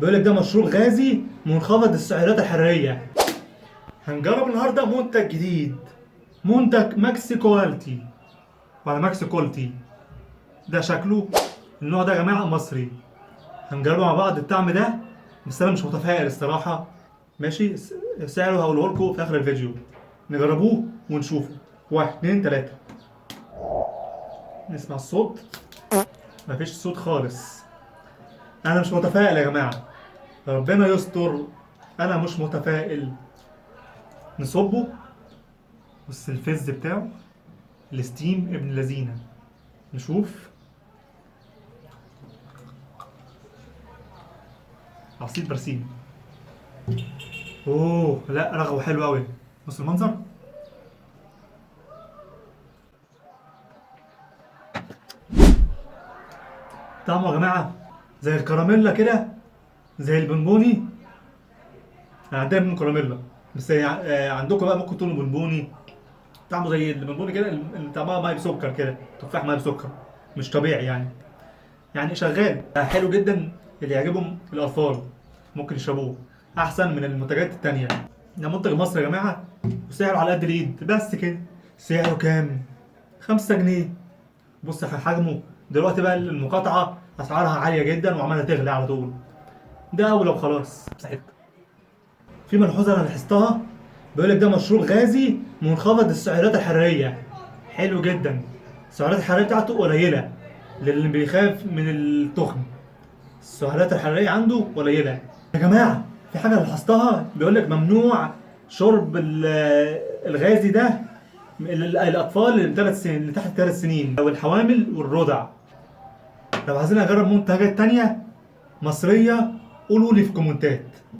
بيقول لك ده مشروب غازي منخفض السعرات الحراريه. هنجرب النهارده منتج جديد، منتج ماكس كواليتي ولا ماكس كواليتي. ده شكله النوع ده يا جماعه مصري. هنجربه مع بعض الطعم ده، بس انا مش متفائل الصراحه. ماشي، سعره هقوله لكم في اخر الفيديو. نجربوه ونشوفه. واحد اتنين تلاته. نسمع الصوت. مفيش صوت خالص. انا مش متفائل يا جماعه، ربنا يستر. انا مش متفائل. نصبه. بص الفز بتاعه، الستيم ابن لذينه. نشوف. عصير برسيم. اوه لا، رغوه حلو قوي. بص المنظر. طعمه يا جماعه زي الكراميلا كده، زي البونبوني. انا عندنا من كراميلا، بس عندكم بقى ممكن تقولوا بونبوني. طعمه زي البونبوني كده، اللي طعمها ميه بسكر كده، تفاح ميه بسكر. مش طبيعي يعني. يعني شغال حلو جدا. اللي يعجبهم الاطفال ممكن يشربوه، احسن من المنتجات التانية. ده منتج مصري يا جماعه، وسعره على قد الايد بس كده. سعره كام؟ 5 جنيه. بص حجمه. دلوقتي بقى المقاطعه اسعارها عاليه جدا وعماله تغلى على طول. ده اولى وخلاص. في ملحوظه انا لاحظتها، بيقول لك ده مشروب غازي منخفض السعرات الحراريه. حلو جدا. السعرات الحراريه بتاعته قليله للي بيخاف من التخن. السعرات الحراريه عنده قليله. يا جماعه في حاجه لاحظتها، بيقول لك ممنوع شرب الغازي ده الاطفال اللي من 3 سنين، اللي تحت 3 سنين، او الحوامل والرضع. لو عايزين اجرب منتجات تانية مصريه قولوا لي في الكومنتات.